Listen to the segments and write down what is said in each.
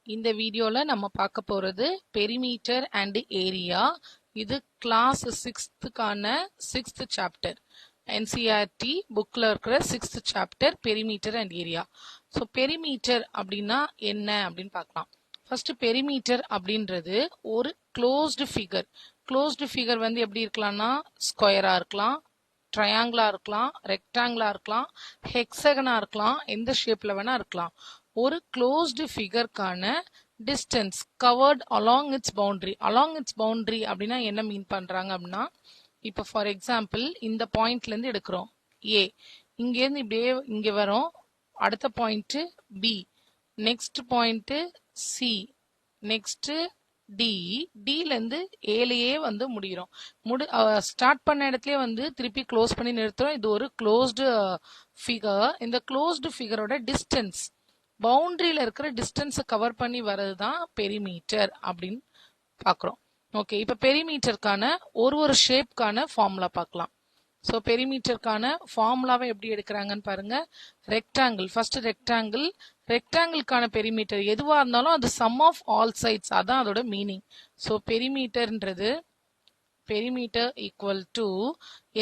இந்த வீடியோல நம்ம பார்க்க போறது பெரிமீட்டர் அண்ட் ஏரியா. இது கிளாஸ் 6th-க்கான 6th சாப்டர். என்சிஆர்டி புக்ல இருக்கிற 6th chapter perimeter and area. So perimeter அப்படின்னா என்ன அப்படின்னு பார்க்கலாம். ஃபர்ஸ்ட் பெரிமீட்டர் அப்படின்றது ஒரு க்ளோஸ்டு ஃபிகர். க்ளோஸ்டு ஃபிகர் வந்து எப்படி இருக்கலாம்னா ஸ்கொயரா இருக்கலாம், ட்ரையாங்கிளா இருக்கலாம், ரெக்டாங்கிளா இருக்கலாம், ஹெக்ஸகனா இருக்கலாம், எந்த ஷேப்ல வேணா இருக்கலாம். ஒரு க்ளோஸ்டு ஃபிகர்க்கான distance covered along its boundary. Along its boundary அப்படின்னா என்ன மீன் பண்றாங்க அப்படின்னா, இப்போ ஃபார் எக்ஸாம்பிள் இந்த பாயிண்ட்ல இருந்து எடுக்கிறோம் ஏ, இங்கேருந்து இப்படியே இங்க வரும், அடுத்த point B, next point C, next D, டில இருந்து ஏலையே வந்து முடிகிறோம். ஸ்டார்ட் பண்ண இடத்துலயே வந்து திருப்பி க்ளோஸ் பண்ணி நிறுத்துறோம். இது ஒரு க்ளோஸ்டு ஃபிகர். இந்த க்ளோஸ்டு ஃபிகரோட டிஸ்டன்ஸ், பவுண்டரியில இருக்கிற டிஸ்டன்ஸை கவர் பண்ணி வர்றது தான் பெரிமீட்டர் அப்படின்னு பார்க்குறோம். ஓகே, இப்போ பெரிமீட்டருக்கான ஒரு ஷேப்கான ஃபார்முலா பார்க்கலாம். ஸோ பெரிமீட்டருக்கான ஃபார்முலாவை எப்படி எடுக்கிறாங்கன்னு பாருங்க. Rectangle, first rectangle. ரெக்டாங்கிள்கான பெரிமீட்டர் எதுவாக இருந்தாலும் அது சம் ஆஃப் ஆல் சைட்ஸ், அதான் அதோட மீனிங். ஸோ பெரிமீட்டர்ன்றது பெரிமீட்டர் ஈக்குவல் டு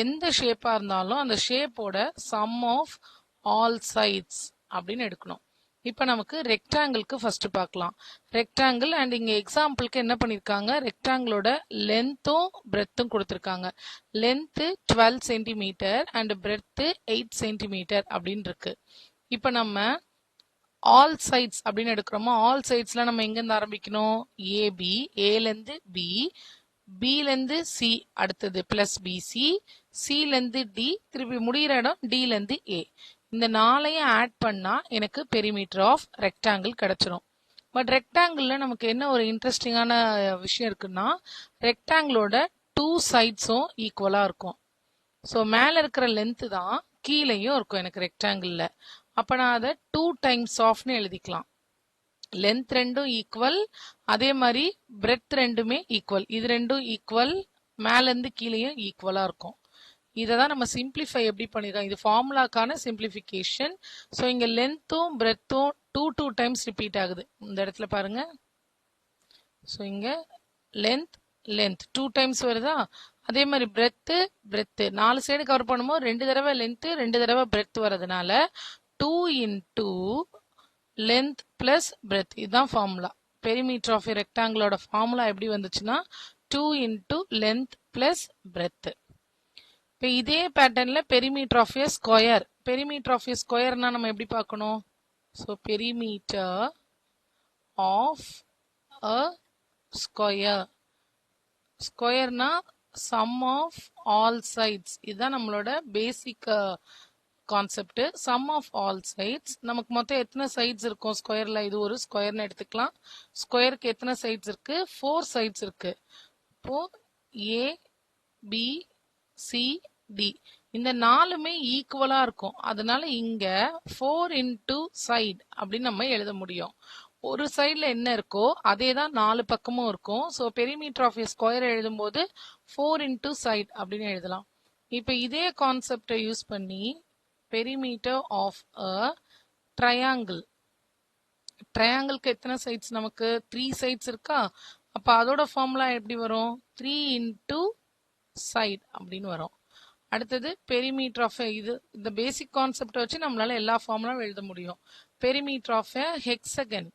எந்த ஷேப்பாக இருந்தாலும் அந்த ஷேப்போட சம் ஆஃப் ஆல் சைட்ஸ் அப்படின்னு எடுக்கணும். இப்போ நமக்கு ரெக்டாங்கிளுக்கு ஃபர்ஸ்ட் பார்க்கலாம். ரெக்டாங்கிள் அண்ட் இங்க எக்ஸாம்பிளுக்கு என்ன பண்ணிருக்காங்க, ரெக்டாங்கிளோட லென்த்தும் பிரெத்தும் கொடுத்துருக்காங்க. Length 12 centimetre and breadth 8 centimetre அப்படின்னு இருக்கு. இப்போ நம்ம ஆல் சைட்ஸ் அப்படின்னு எடுக்கிறோமா, ஆல் சைட்ஸ்ல நம்ம எங்க இருந்து ஆரம்பிக்கணும், ஏபி, ஏல இருந்து பி, பில இருந்து சி, அடுத்தது பிளஸ் பிசி, சில இருந்து டி, திருப்பி முடிகிற இடம் டில இருந்து ஏ. இந்த நாளையும் ஆட் பண்ணா எனக்கு பெரிமீட்டர் ஆஃப் ரெக்டாங்கிள் கிடைச்சிடும். பட் ரெக்டாங்கிள்ல நமக்கு என்ன ஒரு இன்ட்ரெஸ்டிங்கான விஷயம் இருக்குன்னா, ரெக்டாங்கிளோட 2 சைட்ஸும் ஈக்குவலா இருக்கும். ஸோ மேல இருக்கிற லென்த் தான் கீழேயும் இருக்கும் எனக்கு ரெக்டாங்கிள்ல. அப்ப நான் அதை 2 டைம்ஸ் ஆஃப்னு எழுதிக்கலாம். லென்த் ரெண்டும் ஈக்குவல், அதே மாதிரி பிரெத் ரெண்டுமே ஈக்குவல். இது ரெண்டும் ஈக்குவல், மேல இருந்து கீழேயும் ஈக்குவலா இருக்கும். இதை தான் நம்ம சிம்பிளிஃபை எப்படி பண்ணிருக்கோம், இது ஃபார்முலாக்கான சிம்பிளிஃபிகேஷன். ஸோ இங்க லென்த்தும் பிரெத்தும் 2 டைம்ஸ் ரிப்பீட் ஆகுது இந்த இடத்துல பாருங்க. ஸோ இங்க லென்த் லென்த் 2 டைம்ஸ் வருதா, அதே மாதிரி பிரெத்து பிரெத்து 4 சைடு கவர் பண்ணும்போது 2 தடவை லென்த் 2 தடவை பிரெத் வரதுனால 2 இன்டூ லென்த் பிளஸ் பிரெத். இதுதான் ஃபார்முலா. பெரிமீட்டர் ஆஃப் ரெக்டாங்கிளோட ஃபார்முலா எப்படி வந்துச்சுன்னா 2 இன்டூ லென்த் பிளஸ் பிரெத். இப்போ இதே பேட்டர்ன்ல perimeter of a square. Perimeter of a ஸ்கொயர்னா நம்ம எப்படி பார்க்கணும், so perimeter of a square. ஸ்கொயர்னா சம் ஆஃப் ஆல் சைட்ஸ். இதுதான் நம்மளோட basic concept. Sum of all sides. நமக்கு மொத்தம் எத்தனை சைட்ஸ் இருக்கும் ஸ்கொயர்ல, இது ஒரு ஸ்கொயர்னு எடுத்துக்கலாம். ஸ்கொயருக்கு எத்தனை சைட்ஸ் இருக்கு, 4 சைட்ஸ் இருக்கு. இப்போ ஏ பி சி டி இந்த 4மே ஈக்குவலா இருக்கும். அதனால இங்க 4 இன்டூ சைடு அப்படின்னு நம்ம எழுத முடியும். ஒரு சைட்ல என்ன இருக்கோ அதே தான் 4 பக்கமும் இருக்கும். So perimeter of a square எழுதும்போது 4 இன்டூ சைடு அப்படின்னு எழுதலாம். இப்போ இதே கான்செப்டை யூஸ் பண்ணி பெரிமீட்டர் ஆஃப் அ ட்ரையாங்கிள். ட்ரையாங்கிளுக்கு எத்தனை சைட்ஸ், நமக்கு 3 சைட்ஸ் இருக்கா. அப்ப அதோட ஃபார்முலா எப்படி வரும், 3 இன்டூ சைடு அப்படின்னு வரும். அடுத்தது பெரிமீட்டர் ஆஃப் இது, இந்த பேசிக் கான்செப்ட் வச்சு நம்மளால எல்லா ஃபார்முலாவும் எழுத முடியும். Perimeter of hexagon.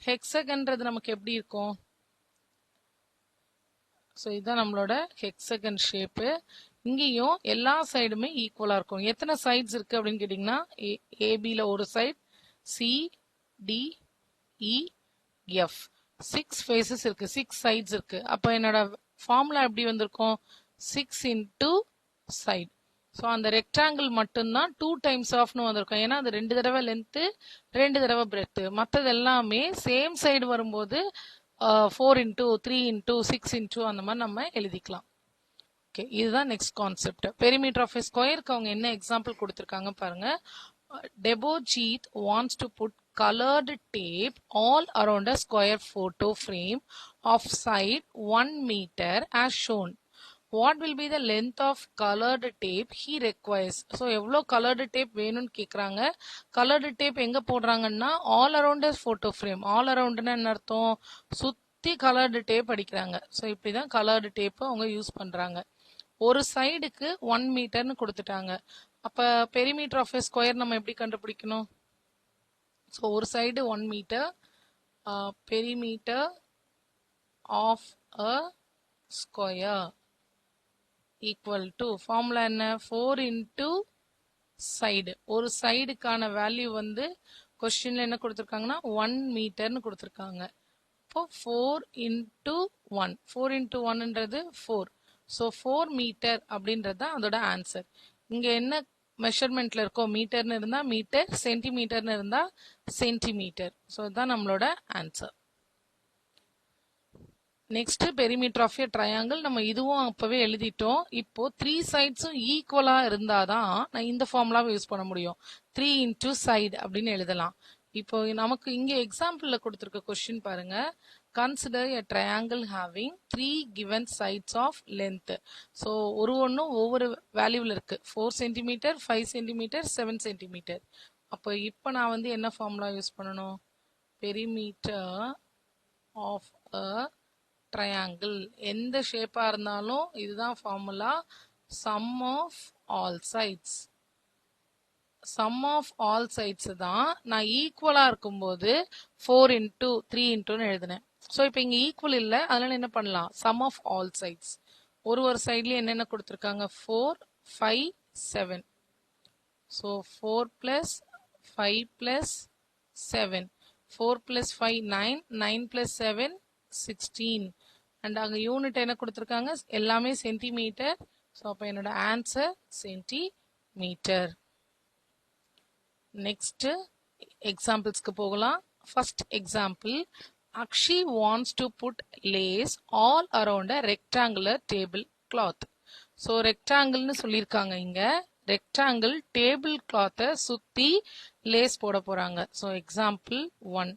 ஹெக்ஸகன்றது நமக்கு எப்படி இருக்கும், ஸோ இதுதான் நம்மளோட ஹெக்ஸகன் ஷேப்பு. இங்கேயும் எல்லா சைடுமே ஈக்குவலா இருக்கும். எத்தனை சைட்ஸ் இருக்கு அப்படின்னு கேட்டீங்கன்னா, ஏபில ஒரு side, C D E F 6 faces இருக்கு, 6 சைட்ஸ் இருக்கு. அப்ப என்னோட ஃபார்முலா எப்படி வந்திருக்கும், 6 இன்டூ சைடு. ஸோ அந்த ரெக்டாங்கிள் மட்டும்தான் 2 டைம்ஸ் ஆஃப்னு வந்திருக்கும். ஏன்னா அது 2 தடவை லென்த்து 2 தடவை பிரெத்து. மற்றது எல்லாமே சேம் சைடு வரும்போது 4 இன்டூ 3 இன்டூ 6 இன்டூ அந்த மாதிரி நம்ம எழுதிக்கலாம். ஓகே, இதுதான் நெக்ஸ்ட் கான்செப்ட். பெரிமீட்டர் ஆஃப் ஸ்கொயருக்கு அவங்க என்ன எக்ஸாம்பிள் கொடுத்துருக்காங்க பாருங்க. Debojit wants to put colored tape all around a square photo frame of side 1 meter as shown. what will be the length of colored tape he requires. So எவ்வளோ colored tape வேணும்னு கேட்குறாங்க. colored tape எங்கே போடுறாங்கன்னா all around photo frame. All அரவுண்ட்னா என்ன அர்த்தம்? சுற்றி colored tape அடிக்கிறாங்க. ஸோ இப்படி தான் colored tape அவங்க யூஸ் பண்ணுறாங்க. ஒரு சைடுக்கு 1 மீட்டர்னு கொடுத்துட்டாங்க. அப்போ பெரிமீட்டர் ஆஃப் எ ஸ்கொயர் நம்ம எப்படி கண்டுபிடிக்கணும்? ஸோ ஒரு side 1 metre, perimeter of a square equal to formula என்ன? 4 இன்டூ சைடு. ஒரு சைடுக்கான வேல்யூ வந்து கொஸ்டின்ல என்ன கொடுத்துருக்காங்கன்னா 1 மீட்டர்னு கொடுத்துருக்காங்க. இப்போ 4 இன்டூ 1, 4 இன்டூ 1ன்றது 4. ஸோ 4 மீட்டர் அப்படின்றது தான் அதோட ஆன்சர். இங்க என்ன மெஷர்மெண்ட்ல இருக்கோ, மீட்டர்னு இருந்தா மீட்டர், சென்டிமீட்டர்னு இருந்தா சென்டிமீட்டர். ஸோ இதுதான் நம்மளோட answer. Next perimeter of a triangle. நம்ம இதுவும் அப்பவே எழுதிட்டோம். இப்போ 3 சைட்ஸும் ஈக்குவலா இருந்தாதான் நான் இந்த ஃபார்முலாவை யூஸ் பண்ண முடியும். 3 இன்டூ சைடு அப்படின்னு எழுதலாம். இப்போ நமக்கு இங்க எக்ஸாம்பிள்ல கொடுத்திருக்க கொஸ்டின் பாருங்க. Consider a triangle having 3 given sides of length. So ஒன்றும் ஒவ்வொரு வேல்யூவில் இருக்கு. 4 சென்டிமீட்டர், 5 சென்டிமீட்டர், 7 சென்டிமீட்டர். அப்போ இப்போ நான் வந்து என்ன ஃபார்முலா யூஸ் பண்ணணும்? Perimeter of a triangle. எந்த ஷேப்பா இருந்தாலும் இதுதான் formula. Sum of all sides. Sum of all sides தான் நான் ஈக்குவலா இருக்கும்போது 4 இன்டூ 3 இன்டூன்னு எழுதினேன். ஸோ இப்போ இங்க ஈக்குவல் இல்லை, அதனால என்ன பண்ணலாம்? Sum of all sides. ஒரு சைட்லயும் என்னென்ன கொடுத்துருக்காங்க? 4, 5, 7. So 4 plus 5 plus 7. 4 பிளஸ் 5 9, 9 பிளஸ் 7 16. அண்ட் அங்கே யூனிட் என்ன கொடுத்துருக்காங்க? எல்லாமே சென்டிமீட்டர். ஸோ அப்போ என்னோட ஆன்சர் சென்டிமீட்டர். நெக்ஸ்ட் எக்ஸாம்பிள்ஸ்க்கு போகலாம். First example, Akshi wants to put lace all around a rectangular table cloth. So ரெக்டாங்கிள்னு சொல்லியிருக்காங்க. இங்க ரெக்டாங்கிள் டேபிள் கிளாத்தை சுத்தி லேஸ் போட போறாங்க. So example 1.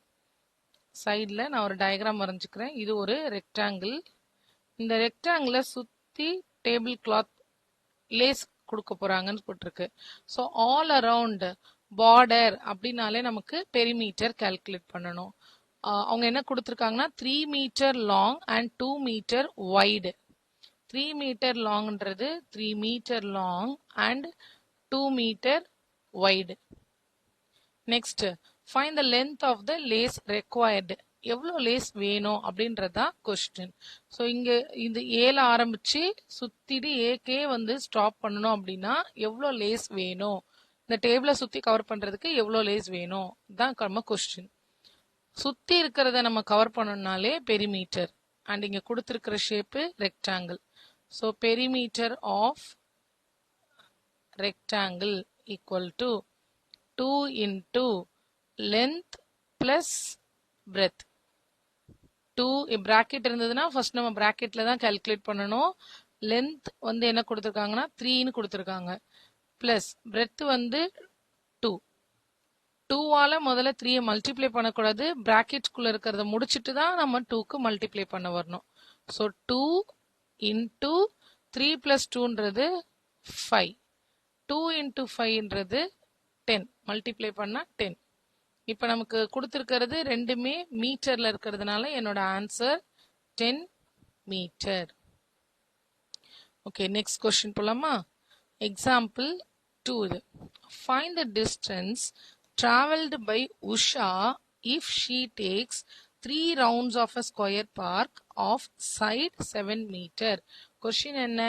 சைடில் நான் ஒரு டயக்ராம் வரைஞ்சிக்கிறேன். இது ஒரு ரெக்டாங்கிள். இந்த ரெக்டாங்கிளை சுற்றி டேபிள் கிளாத் லேஸ் கொடுக்க போறாங்கன்னு போட்டிருக்கு. ஸோ ஆல் அரவுண்ட் பார்டர் அப்படின்னாலே நமக்கு பெரிமீட்டர் கால்குலேட் பண்ணணும். அவங்க என்ன கொடுத்துருக்காங்கன்னா 3 metre long and 2 metre wide. 3 metre லாங்ன்றது 3 metre long and 2 metre wide. Next, find the length of the lace required. எவ்வளோ லேஸ் வேணும் அப்படின்றதான் கொஸ்டின். ஸோ இங்க இது ஏல ஆரம்பிச்சு சுத்திட்டு ஏக்கே வந்து ஸ்டாப் பண்ணணும் அப்படின்னா எவ்வளோ லேஸ் வேணும், இந்த டேபிளை சுத்தி கவர் பண்றதுக்கு எவ்வளோ லேஸ் வேணும் தான் நம்ம கொஸ்டின். சுத்தி இருக்கிறத நம்ம கவர் பண்ணணும்னாலே பெரிமீட்டர். அண்ட் இங்க கொடுத்துருக்கிற shape rectangle. So perimeter of rectangle equal to 2 into length plus breadth. 2 bracket இருந்ததுன்னா ஃபர்ஸ்ட் நம்ம பிராக்கெட்ல தான் கால்குலேட் பண்ணணும். லென்த் வந்து என்ன கொடுத்துருக்காங்கன்னா 3ன்னு கொடுத்துருக்காங்க. பிளஸ் பிரெத் வந்து 2. 2ஆல முதல்ல 3யை மல்டிப்ளை பண்ணக்கூடாது. பிராக்கெட்குள்ள இருக்கிறத முடிச்சுட்டு தான் நம்ம 2க்கு மல்டிப்ளை பண்ண வரணும். ஸோ 2 இன்டூ 3 பிளஸ் 2ன்றது 5. 2 இன்டூ 5ன்றது 10. மல்டிப்ளை பண்ணா 10. இப்போ நமக்கு கொடுத்துருக்கிறது ரெண்டுமே மீட்டர்ல இருக்கிறதுனால என்னோட answer 10 metre. Okay, next question போலாமா? Example 2. Find the distance traveled by Usha if she takes 3 rounds of a square park of side 7 meter. Question என்ன?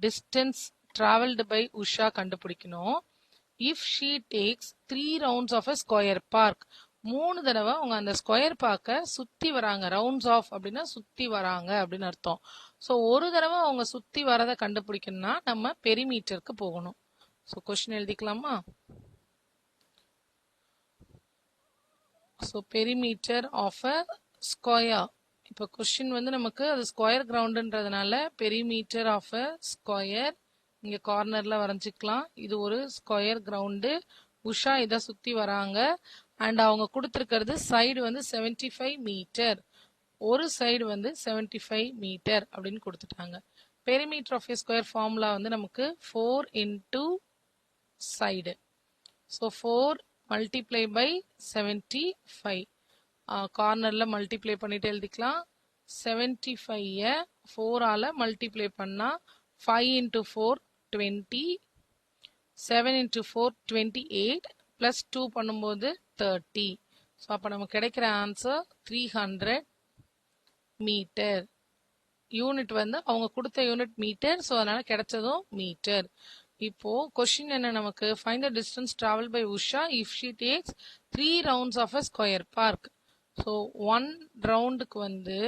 distance traveled by Usha கண்டுபிடிக்கணும். if she takes 3 rounds of a square park, 3 தடவை அவங்க அந்த square பார்க்க சுத்தி வராங்க. Rounds of அப்படின்னா சுத்தி வராங்க அப்படின்னு அர்த்தம். ஸோ ஒரு தடவை அவங்க சுத்தி வரதை கண்டுபிடிக்கணும்னா நம்ம பெரிமீட்டருக்கு போகணும். ஸோ கொஸ்டின் எழுதிக்கலாமா? So perimeter of a square. இப்போ கொஸ்டின் வந்து நமக்கு அது ஸ்கொயர் கிரவுண்டுன்றதுனால பெரிமீட்டர் ஆஃப் அ ஸ்கொயர் இங்க கார்னர்ல வரைஞ்சிக்கலாம். இது ஒரு ஸ்கொயர் கிரவுண்டு. உஷா இதை சுத்தி வராங்க. அண்ட் அவங்க கொடுத்துருக்கிறது சைடு வந்து 75 மீட்டர். ஒரு சைடு வந்து 75 மீட்டர் அப்படின்னு கொடுத்துட்டாங்க. Perimeter of a square formula வந்து நமக்கு 4 into side. So 4 multiply by 75. கார்னர்ல மல்டிப்ளை பண்ணிட்டு எழுதிக்கலாம். 75 4 ஆல மல்டிப்ளை பண்ணா 5 into 4 20, 7 into 4 28 plus 2 பண்ணும்போது 30. ஸோ அப்போ நமக்கு கிடைக்கிற ஆன்சர் 300 மீட்டர். யூனிட் வந்து அவங்க கொடுத்த யூனிட் மீட்டர், ஸோ அதனால கிடைச்சதும் மீட்டர். இப்போ கொஸ்டின் என்ன நமக்கு, find the distance travel by Usha if she takes 3 rounds of a square park. So 1 ரவுண்டுக்கு வந்து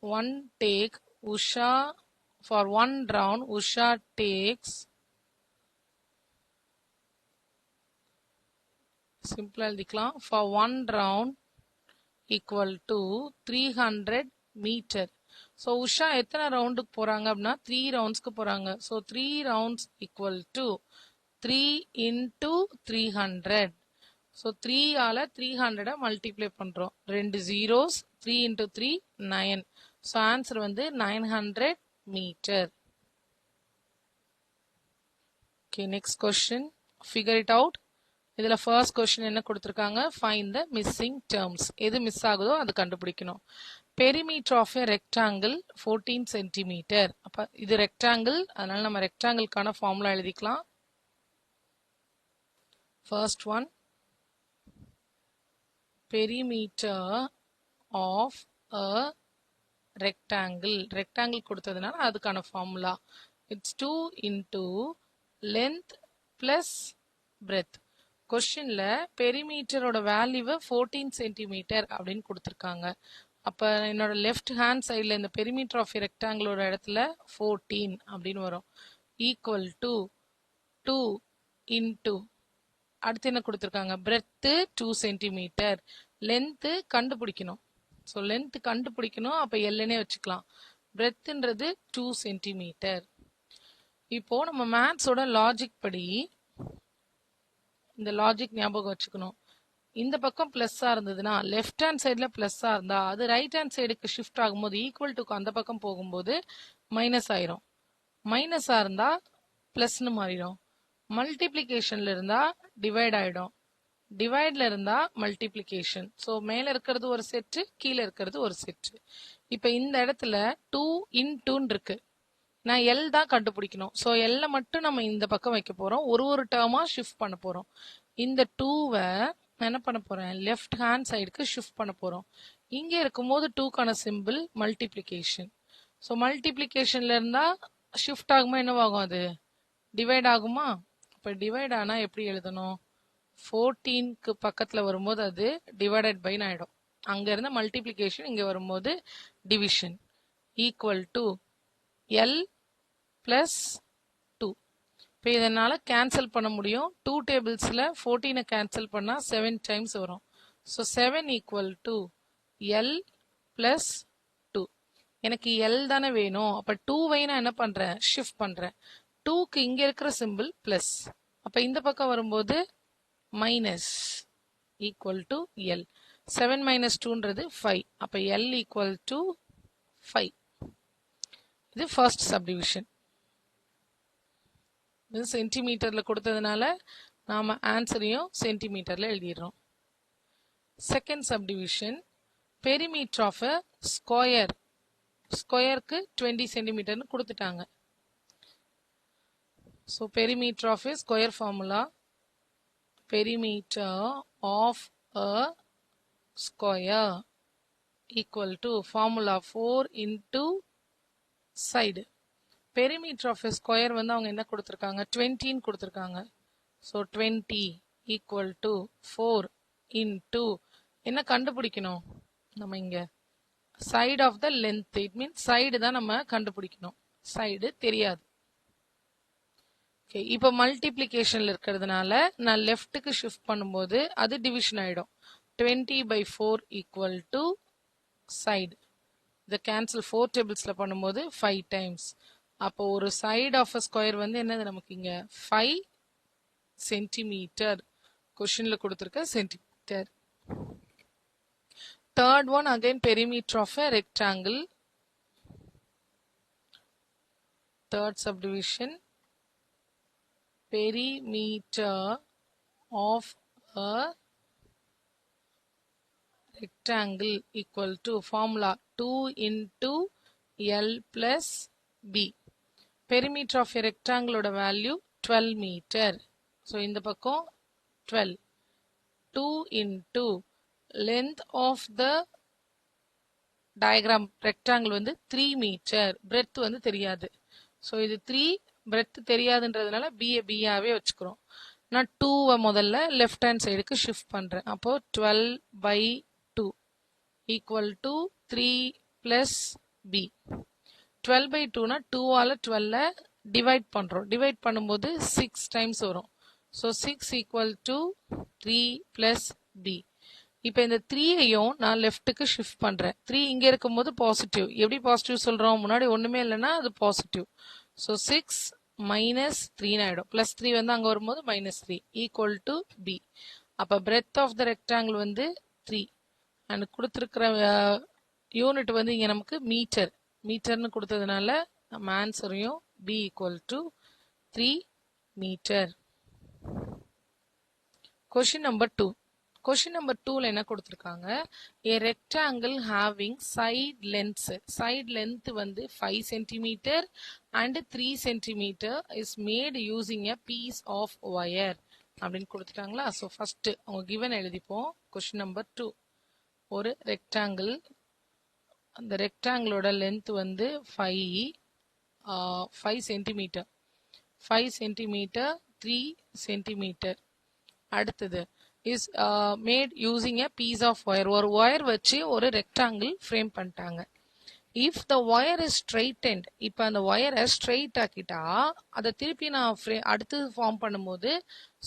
1 take Usha, for 1 round Usha takes, சிம்பிளா எழுதிக்கலாம், for 1 round equal to 300 metre. So Usha எத்தனை ரவுண்டுக்கு போறாங்க அப்படின்னா 3 ரவுண்ட்ஸ்க்கு போறாங்க. So 3 rounds equal to 3 into 300. So 3 ஆல 300 மல்டிப்ளை பண்றோம். 2 zeros, 3 into 3 9. ஸோ ஆன்சர் வந்து 900 metre. Okay, next question, figure it out. இதுல ஃபர்ஸ்ட் கொஸ்டின் என்ன கொடுத்திருக்காங்க, ஃபைண்ட் த மிஸ்ஸிங் டேர்ம்ஸ். எது மிஸ் ஆகுதோ அது கண்டுபிடிக்கணும். Perimeter of a rectangle 14 centimetre. அப்ப இது ரெக்டாங்கிள், அதனால நம்ம ரெக்டாங்கிள்கான ஃபார்முலா எழுதிக்கலாம். First one, perimeter of a rectangle. Rectangle கொடுத்ததுனால அதுக்கான formula it's 2 into length plus breadth. கொஸ்டின்ல பெரிமீட்டரோட வேல்யூவை 14 சென்டிமீட்டர் அப்படின்னு கொடுத்துருக்காங்க. அப்ப என்னோட லெஃப்ட் ஹேண்ட் சைட்ல இந்த பெரிமீட்டர் ஆஃப் ரெக்டாங்கிளோட இடத்துல 14 அப்படின்னு வரும். ஈக்குவல் டு 2 into, அடுத்து என்ன கொடுத்துருக்காங்க, பிரெத் 2 சென்டிமீட்டர், லென்த் கண்டுபிடிக்கணும். ஸோ லென்த் கண்டுபிடிக்கணும், அப்ப எல்லுனே வச்சுக்கலாம். பிரெத்ன்றது 2 சென்டிமீட்டர். இப்போ நம்ம மேத்ஸோட லாஜிக் படி இந்த லாஜிக் ஞாபகம் வச்சுக்கணும். இந்த பக்கம் பிளஸ்ஸா இருந்ததுன்னா, லெஃப்ட் ஹேண்ட் சைட்ல பிளஸ்ஸா இருந்தா அது ரைட் ஹேண்ட் சைடுக்கு ஷிஃப்ட் ஆகும்போது ஈக்குவல் டுக்கு அந்த பக்கம் போகும்போது மைனஸ் ஆயிரும். மைனஸா இருந்தா பிளஸ்னு மாறிடும். மல்டிப்ளிகேஷன்ல இருந்தா டிவைட் ஆயிடும். டிவைட்ல இருந்தா மல்டிப்ளிகேஷன். ஸோ மேல இருக்கிறது ஒரு செட்டு, கீழே இருக்கிறது ஒரு செட்டு. இப்ப இந்த இடத்துல 2 into இருக்கு, நான் எல் தான் கண்டுபிடிக்கணும். ஸோ எல்ல மட்டும் நம்ம இந்த பக்கம் வைக்க போறோம், ஒரு டேர்மா ஷிஃப்ட் பண்ண போறோம். இந்த 2வை என்ன பண்ண போறேன், லெஃப்ட் ஹேண்ட் சைடுக்கு ஷிஃப்ட் பண்ண போறோம். இங்க இருக்கும்போது 2க்கான சிம்பிள் மல்டிப்ளிகேஷன். ஸோ மல்டிப்ளிகேஷன்ல இருந்தா ஷிஃப்ட் ஆகுமா, என்னவாகும், அது டிவைட் ஆகுமா. இப்ப டிவைட் ஆனா எப்படி எழுதணும், 14க்கு பக்கத்துல வரும்போது அது டிவைடட் பை ஆயிடும். அங்க இருந்த மல்டிப்ளிகேஷன் இங்க வரும்போது division. Equal to L plus 2. இப்போ இதனால கேன்சல் பண்ண முடியும். 2 டேபிள்ஸ்ல 14 கேன்சல் பண்ணா 7 டைம்ஸ் வரும். So 7 equal to L plus 2. எனக்கு எல் தானே வேணும், அப்ப 2வை நான் என்ன பண்றேன், ஷிஃப்ட் பண்றேன். 2க்கு இங்க இருக்கிற சிம்பிள் பிளஸ், அப்ப இந்த பக்கம் வரும்போது minus, equal to L. 7 minus 2ன்றது 5. அப்ப எல் ஈக்குவல் டு 5. இது ஃபர்ஸ்ட் சப்டிவிஷன். இது சென்டிமீட்டர்ல கொடுத்ததுனால நாம ஆன்சரையும் சென்டிமீட்டர்ல எழுதிடுறோம். Second subdivision, perimeter of a square. ஸ்கொயருக்கு 20 சென்டிமீட்டர்னு கொடுத்துட்டாங்க. So perimeter of a square formula, perimeter of a square equal to formula 4 into side. Perimeter of a square வந்து அவங்க என்ன கொடுத்திருக்காங்க, 20 கொடுத்திருக்காங்க. So 20 equal to 4 into, என்ன கண்டுபிடிக்கணும் நம்ம இங்க, side of the length. It means side தான் நம்ம கண்டுபிடிக்கணும், side தெரியாது. இப்போ மல்டிப்ளிகேஷன்ல இருக்கிறதுனால நான் லெஃப்ட்டுக்கு ஷிஃப்ட் பண்ணும்போது அது டிவிஷன் ஆயிடும். 20/4 ஈக்குவல் டு சைடு. இதை கேன்சல் 4 டேபிள்ஸ்ல பண்ணும்போது 5 டைம்ஸ். அப்போ ஒரு சைடு ஆஃப் அ ஸ்கொயர் வந்து என்னது நமக்கு இங்க 5 சென்டிமீட்டர். கொஸ்டின்ல கொடுத்துருக்க centimetre. Third one, again perimeter of a rectangle. third subdivision, perimeter of a rectangle equal to formula 2 into L plus B. Perimeter of a rectangle oda value 12 meter. So இந்த பக்கம் 12. 2 into length of the diagram rectangle வந்து 3 meter. Breadth வந்து தெரியாது. So இது 3 breadth தெரியாதுன்றதுனால B ஆவே வச்சுக்கிறோம். நான் 2 முதல்ல left hand sideக்கு shift பண்றேன். அப்போ 12 by 2 equal to 3 plus B. 12 by 2 னா 2 ஆல 12 divide பண்றோம். divide பண்ணும்போது 6 times வரும். So 6 equal to 3 plus B. இப்போ இந்த 3ஐயும் நான் லெஃப்ட்டுக்கு ஷிஃப்ட் பண்றேன். 3 இங்க இருக்கும்போது பாசிட்டிவ். எப்படி பாசிட்டிவ் சொல்றோம்? முன்னாடி ஒண்ணுமே இல்லைன்னா அது பாசிட்டிவ். ஸோ 6 minus 3 ஆயிடும். பிளஸ் 3 வந்து அங்க வரும்போது -3 ஈக்குவல் டு B. அப்ப பிரெத் ஆஃப் த ரெக்டாங்கிள் வந்து 3. அண்ட் கொடுத்துருக்கிற யூனிட் வந்து இங்க நமக்கு மீட்டர். மீட்டர்னு கொடுத்ததுனால நம்ம ஆன்சரையும் B equal to 3 meter. Question number 2. Question number 2ல என்ன கொடுத்திருக்காங்க? A rectangle having side length வந்து 5 cm and 3 cm is made using a piece of wire அப்படின்னு கொடுத்துட்டாங்களா? ஸோ ஃபர்ஸ்ட் அவங்க given எழுதிப்போம். Question number 2. ஒரு ரெக்டாங்கிள், அந்த ரெக்டாங்கிளோட லென்த் வந்து 5 சென்டிமீட்டர், 5 சென்டிமீட்டர், 3 சென்டிமீட்டர். அடுத்தது is made using a piece of wire. ஒரு wire வச்சு ஒரு rectangle frame பண்ணிட்டாங்க. If the wire is straightened, இப்ப அந்த wire straight ஆக்கிட்டா அதை திருப்பி நான் அடுத்து ஃபார்ம் பண்ணும்போது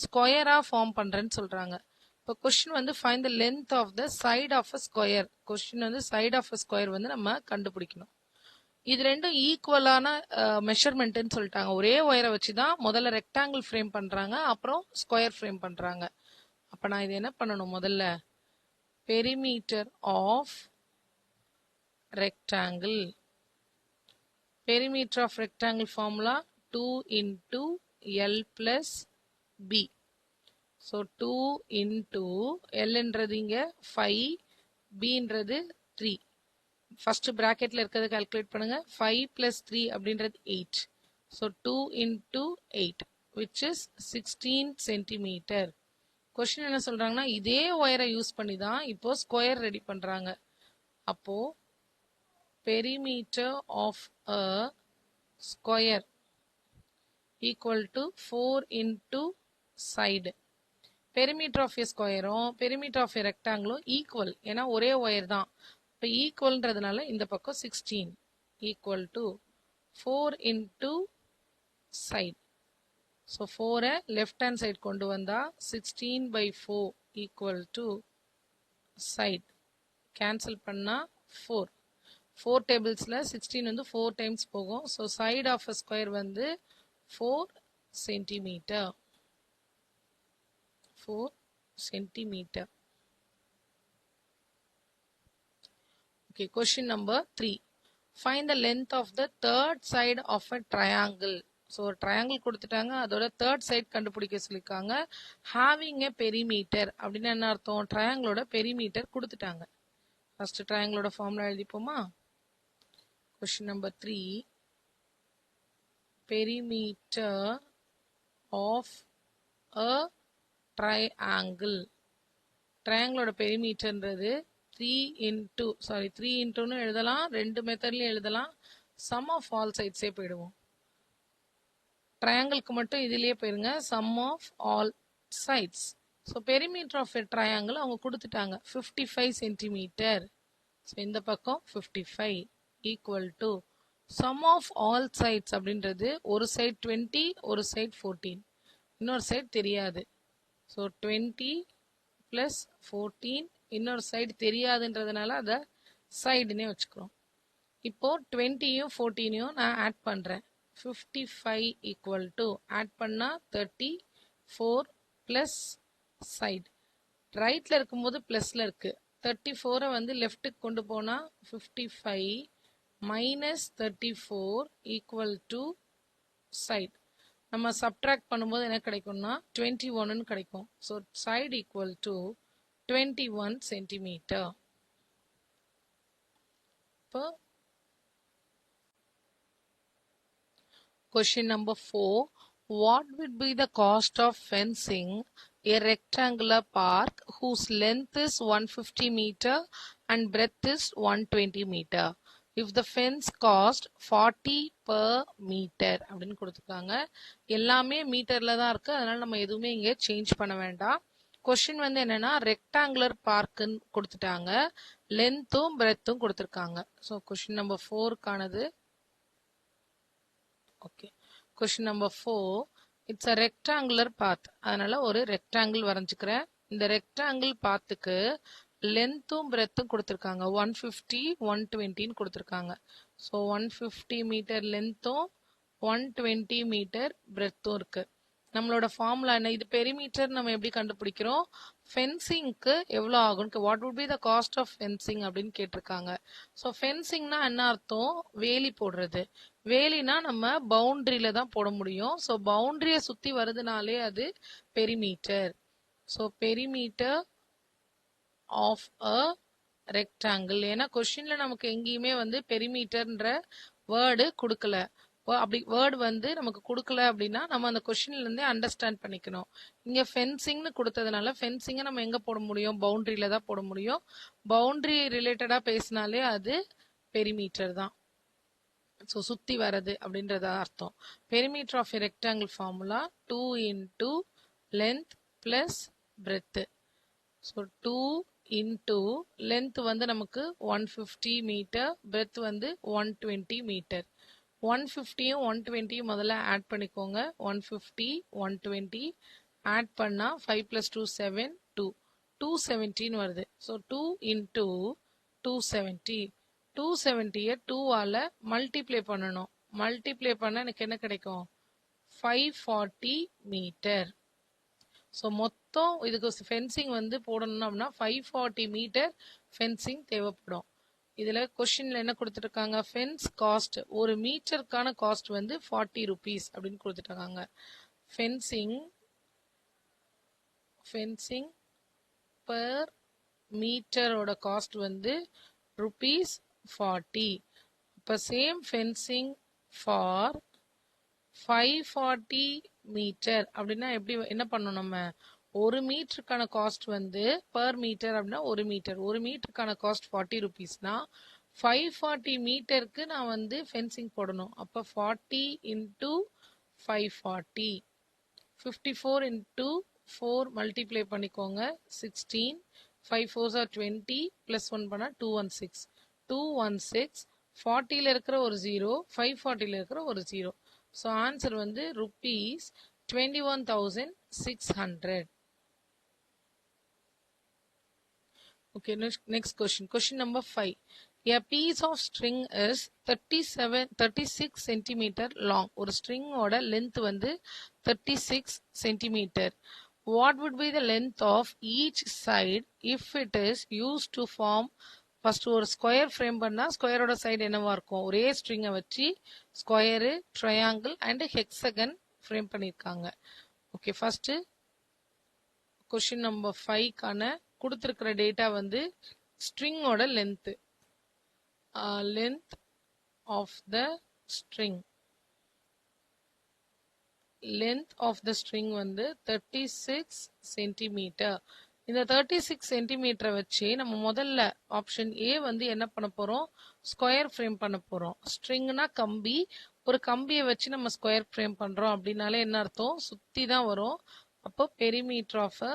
ஸ்கொயரா ஃபார்ம் பண்றேன்னு சொல்றாங்க. இப்போ கொஸ்டின் வந்து find the length of the side of a square. Question வந்து side of a square வந்து நம்ம கண்டுபிடிக்கணும். இது ரெண்டும் ஈக்குவலான மெஷர்மெண்ட்னு சொல்லிட்டாங்க. ஒரே ஒயரை வச்சுதான் முதல்ல ரெக்டாங்கிள் ஃப்ரேம் பண்றாங்க, அப்புறம் ஸ்கொயர் ஃப்ரேம் பண்றாங்க. அப்ப நான் இது என்ன பண்ணணும்? முதல்ல perimeter of rectangle, perimeter of rectangle formula 2 into L plus B. So 2 into Lன்றது இங்க 5, Bன்றது 3. ஃபர்ஸ்ட் பிராக்கெட்ல இருக்கிறது கால்குலேட் பண்ணுங்க. 5 plus 3 அப்படின்றது 8. So 2 into 8 which is 16 centimeter. Question என்ன சொல்றாங்கன்னா இதே ஒயரை யூஸ் பண்ணி தான் இப்போ ஸ்கொயர் ரெடி பண்றாங்க. அப்போ perimeter of a square equal to 4 into side. Perimeter of a ஸ்கொயரும் பெரிமீட்டர் ஆஃப் எ ரெக்டாங்கிளும் ஈக்குவல், ஏன்னா ஒரே ஒயர் தான். இப்போ ஈக்குவல்ன்றதுனால இந்த பக்கம் 16 equal to 4 into side. So 4 left hand side கொண்டு வந்தா 16 by 4 equal to side. Cancel பண்ணா 4. 4 டேபிள்ஸ்ல 16 வந்து 4 டைம்ஸ் போகும். So side of a square வந்து 4 centimetre. 4 centimetre. Okay, question number 3. Find the length of the third side of a triangle. So ஒரு triangle கொடுத்துட்டாங்க, அதோட தேர்ட் சைட் கண்டுபிடிக்க சொல்லியிருக்காங்க. ஹேவிங் எ பெரிமீட்டர் அப்படின்னு என்ன அர்த்தம்? ட்ரையாங்கிளோட பெரிமீட்டர் கொடுத்துட்டாங்க. ஃபர்ஸ்ட் ட்ரையாங்கிளோட ஃபார்முலா எழுதிப்போமா? Question number 3. Perimeter of a triangle. ட்ரையாங்கிளோட பெரிமீட்டர்ன்றது 3 இன்டூன்னு எழுதலாம், ரெண்டு மெத்தட்லயும் எழுதலாம். சம் ஆஃப் ஆல் சைட்ஸே போயிடுவோம். ட்ரையாங்கிளுக்கு மட்டும் இதுலயே போயிருங்க, sum of all sides. So perimeter of a triangle அவங்க கொடுத்துட்டாங்க 55 சென்டிமீட்டர். ஸோ இந்த பக்கம் 55 equal to sum of all sides அப்படின்றது ஒரு சைட் 20, ஒரு சைட் 14, இன்னொரு சைட் தெரியாது. ஸோ 20 plus 14, இன்னொரு சைடு தெரியாதுன்றதுனால அதை சைடுன்னே வச்சுக்கிறோம். இப்போ 20யும் 14யும் நான் ஆட் பண்றேன். 55 ஈக்குவல் டு ஆட் பண்ணா 34 பிளஸ் சைடு. ரைட்ல இருக்கும்போது பிளஸ்ல இருக்கு. 34 வந்து லெஃப்ட்டுக்கு கொண்டு போனா 55 மைனஸ் 34 ஈக்குவல் டு side. நம்ம சப்ட்ராக்ட் பண்ணும்போது என்ன கிடைக்கும்னா 21 கிடைக்கும். So side equal to 21 centimetre. இப்போ question number 4. What would be the cost of fencing a rectangular park whose length is 150 meter and breadth is 120 meter? If the fence cost 40 per meter அப்படின்னு கொடுத்துருக்காங்க. எல்லாமே மீட்டர்ல தான் இருக்கு, அதனால நம்ம எதுவுமே இங்கே சேஞ்ச் பண்ண வேண்டாம். கொஸ்டின் வந்து என்னன்னா ரெக்டாங்குலர் பார்க்குன்னு கொடுத்துட்டாங்க, லென்த்தும் பிரெத்தும் கொடுத்துருக்காங்க. ஸோ கொஸ்டின் நம்பர் 4க்கானது. Okay, question number 4. It's a rectangular path, அதனால ஒரு ரெக்டாங்கிள் வரைஞ்சுக்கிறேன். இந்த ரெக்டாங்கிள் பாத்துக்கு லென்த்தும் பிரெத்தும் கொடுத்துருக்காங்க. 150 120 கொடுத்துருக்காங்க. ஸோ 150 மீட்டர் லென்த்தும் 120 மீட்டர் பிரெத்தும் இருக்கு. நம்மளோட ஃபார்முலா என்ன? இது பெரிமீட்டர் நம்ம எப்படி கண்டுபிடிக்கிறோம்? ஃபென்சிங்க்கு எவ்வளோ ஆகும், what would be the cost of fencing அப்படின்னு கேட்டிருக்காங்க. ஸோ ஃபென்சிங்னா என்ன அர்த்தம்? வேலி போடுறது. வேலினா நம்ம பவுண்டரியில தான் போட முடியும். ஸோ பவுண்டரியை சுத்தி வருதுனாலே அது perimeter. So perimeter of a rectangle. ஏன்னா கொஸ்டின்ல நமக்கு எங்கேயுமே வந்து பெரிமீட்டர்ன்ற வேர்டு கொடுக்கல. அப்படி வேர்டு வந்து நமக்கு கொடுக்கல அப்படின்னா நம்ம அந்த கொஸ்டின்ல இருந்தே அண்டர்ஸ்டாண்ட் பண்ணிக்கணும். இங்க ஃபென்சிங்னு கொடுத்ததுனால ஃபென்சிங்கை நம்ம எங்க போட முடியும்? பவுண்டரியில தான் போட முடியும். பவுண்டரி ரிலேட்டடா பேசினாலே அது பெரிமீட்டர் தான். ஸோ சுத்தி வரது அப்படின்றத அர்த்தம். Perimeter of a rectangle formula 2 into length plus breadth. So 2 into length வந்து நமக்கு 150 மீட்டர், பிரெத் வந்து 120 மீட்டர். 150யும் 120யும் முதல்ல ஆட் பண்ணிக்கோங்க. 150 120 ஆட் பண்ணா 5 + 2 7 2 217 வருது. So 2 into 270. 270யை 2ஆல மல்டிப்ளை பண்ணணும். மல்டிப்ளை பண்ண எனக்கு என்ன கிடைக்கும்? 540 மீட்டர். ஸோ மொத்தம் இதுக்கு ஃபென்சிங் வந்து போடணும் அப்படின்னா 540 மீட்டர் ஃபென்சிங் தேவைப்படும். இதுல கொஸ்டின்ல என்ன கொடுத்துருக்காங்க? ஃபென்ஸ் காஸ்ட், ஒரு மீட்டருக்கான காஸ்ட் வந்து 40 rupees அப்படின்னு கொடுத்துட்டாங்க. ஃபென்சிங் பர் மீட்டரோட காஸ்ட் வந்து ₹40. இப்போ சேம் ஃபென்சிங் ஃபார் 540 மீட்டர் அப்படின்னா எப்படி என்ன பண்ணணும்? நம்ம ஒரு மீட்டருக்கான காஸ்ட் வந்து பர் மீட்டர் அப்படின்னா ஒரு மீட்டருக்கான காஸ்ட் 40 rupeesனா 540 மீட்டருக்கு நான் வந்து ஃபென்சிங் போடணும். அப்போ 40 into 540 54 into 4 மல்டிப்ளை பண்ணிக்கோங்க. 16 5 4s are 20 + 1 பண்ணா 216 40ல இருக்கிற ஒரு 0, 540ல இருக்கிற ஒரு 0. ஸோ ஆன்சர் வந்து ₹21,600. Okay, next question. Question number 5. A piece of string is 36 centimeter long. ஒரு string ஓட length வந்து 36 centimeter. What would be the length of each side if it is used to form? First ஒரு square frame பண்ணா ஸ்கொயரோட side என்னவா இருக்கும்? ஒரே ஸ்ட்ரிங்கை வச்சு ஸ்கொயரு, ட்ரையாங்கிள் அண்ட் ஹெக்ஸகன் ஃப்ரேம் பண்ணியிருக்காங்க. ஓகே, ஃபர்ஸ்ட் கொஸ்டின் நம்பர் 5க்கான கொடுத்துருக்கிற டேட்டா வந்து ஸ்ட்ரிங்கோட length of the string. Length of the string வந்து 36 சென்டிமீட்டர். இந்த 36 சென்டிமீட்டரை வச்சு நம்ம முதல்ல ஆப்ஷன் ஏ வந்து என்ன பண்ண போறோம்? ஸ்கொயர் ஃப்ரேம் பண்ண போறோம். ஸ்ட்ரிங்னா கம்பி, ஒரு கம்பியை வச்சு நம்ம ஸ்கொயர் ஃப்ரேம் பண்றோம் அப்படின்னாலே என்ன அர்த்தம்? சுத்தி தான் வரும். அப்போ perimeter of a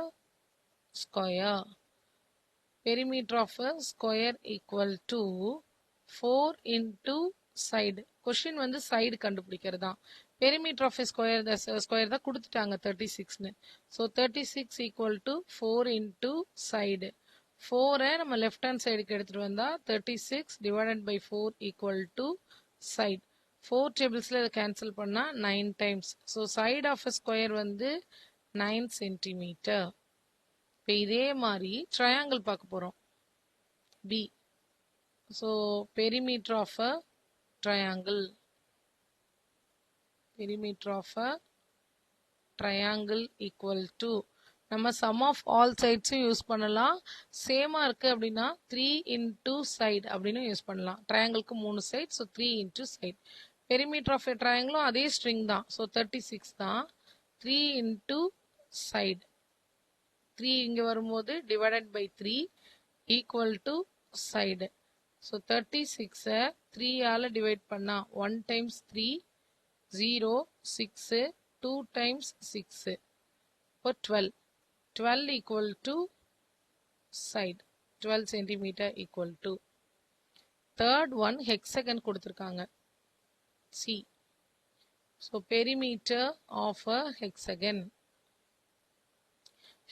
square. Perimeter of a square equal to 4 into side. Question வந்து சைடு கண்டுபிடிக்கிறது தான். பெரிமீட்டர் ஆஃப் ஸ்கொயர் தான் கொடுத்துட்டாங்க 36ன்னு. So 36 equal to 4 into side. 4ஐ நம்ம லெஃப்ட் ஹேண்ட் சைடுக்கு எடுத்துட்டு வந்தா 36 divided by 4 equal to side. 4 டேபிள்ஸ்ல இதை கேன்சல் பண்ணா 9 times. So side of square வந்து 9 சென்டிமீட்டர். இப்போ இதே மாதிரி ட்ரையாங்கிள் பார்க்க போறோம். B. So perimeter of a triangle. perimeter of a triangle equal to நம்ம sum of all sides use பண்ணலாம். சேமா இருக்கு அப்படின்னா 3 into side அப்படின்னு யூஸ் பண்ணலாம். ட்ரையாங்கிளுக்கு 3 side, so 3 into side. Perimeter of a triangle அதே ஸ்ட்ரிங் தான், ஸோ 36 தான். 3 into side, 3 இங்க வரும்போது divided by 3 equal to side. So 36 3 ஆல டிவைட் பண்ணா 1 times 3 0 6 2 times 6 for 12. 12 equal to side, 12 centimeter equal to. Third one hexagon கொடுத்திருக்காங்க. C. So perimeter of a hexagon.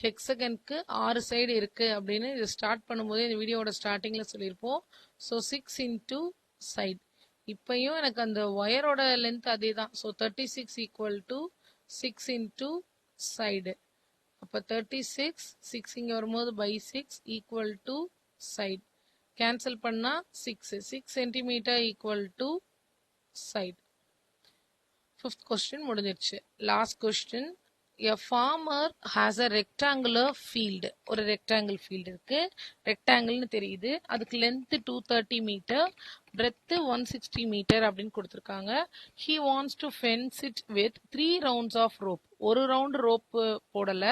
ஹெக்ஸகனுக்கு 6 side இருக்கு அப்படின்னு இது ஸ்டார்ட் பண்ணும்போது இந்த வீடியோட ஸ்டார்டிங்ல சொல்லியிருப்போம். So 6 into side. இப்பயும் எனக்கு அந்த ஒயரோட லென்த் அதே தான். So 36 equal to 6 into side. அப்போ 36 6 இங்கே வரும்போது by 6 equal to side. Cancel பண்ணா 6 centimetre equal to side. 5th question முடிஞ்சிருச்சு. Last question. A farmer has a rectangular field. ஒரு rectangle field இருக்கு. ரெக்டாங்கிள்னு தெரியுது. அதுக்கு லென்த் 230 மீட்டர், பிரெத் 160 மீட்டர் அப்படின்னு கொடுத்துருக்காங்க. He wants to fence it with 3 rounds of rope. ஒரு round rope போடல,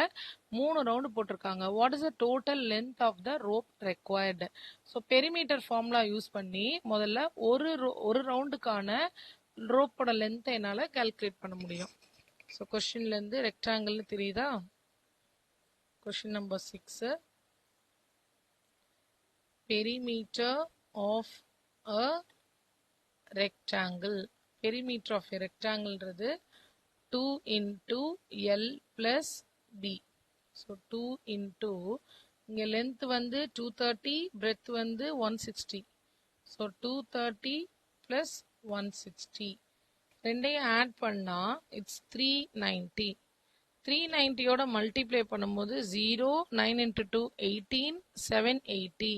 3 round போட்டிருக்காங்க. What is the total length of the rope required? So perimeter formula use பண்ணி முதல்ல ஒரு ரவுண்டுக்கான ரோப்போட லென்த்தை என்னால் கால்குலேட் பண்ண முடியும். ஸோ கொஸ்டின்லேருந்து ரெக்டாங்கிள்னு தெரியுதா? Question number 6. Perimeter of a rectangle. Perimeter of a ரெக்டாங்கிள்ன்றது 2 into L plus B. So 2 into இங்கே லென்த் வந்து 230, பிரெத் வந்து 160. So 230 plus 160. ரெண்டையும் ஆட் பண்ணா இட்ஸ் 390. 390யோட மல்டிப்ளை பண்ணும்போது 0 9 into 2 18 780.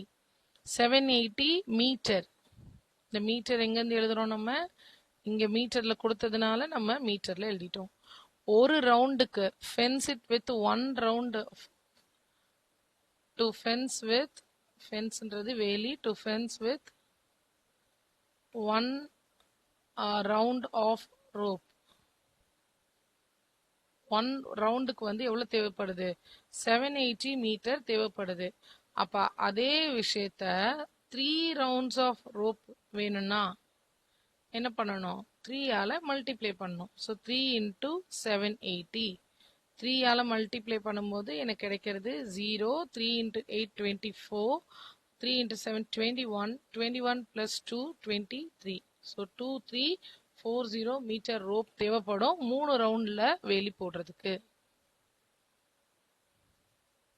780 மீட்டர். இந்த மீட்டர் எங்கேருந்து எழுதுறோம்? நம்ம இங்கே மீட்டரில் கொடுத்ததுனால நம்ம மீட்டரில் எழுதிட்டோம். ஒரு ரவுண்டுக்கு fence it with 1 round. To fence with, ஃபென்ஸ்ன்றது வேலி, to fence with 1 round of rope. 1 ரவுண்டுக்கு வந்து எவ்வளவு தேவைப்படுது? 780 மீட்டர் தேவைப்படுது. அப்ப அதே விஷயத்த 3 rounds of rope வேணும்னா என்ன பண்ணணும்? 3 ஆல மல்டிப்ளை பண்ணணும். So 3 into 780. 3 ஆல மல்டிப்ளை பண்ணும்போது எனக்கு கிடைக்கிறது 0. 3 into 8 24. 3 into 7 21. 21 plus 2 23. So 2340 metre rope தேவைப்படும் 3 ரவுண்டில் வேலி போடுறதுக்கு.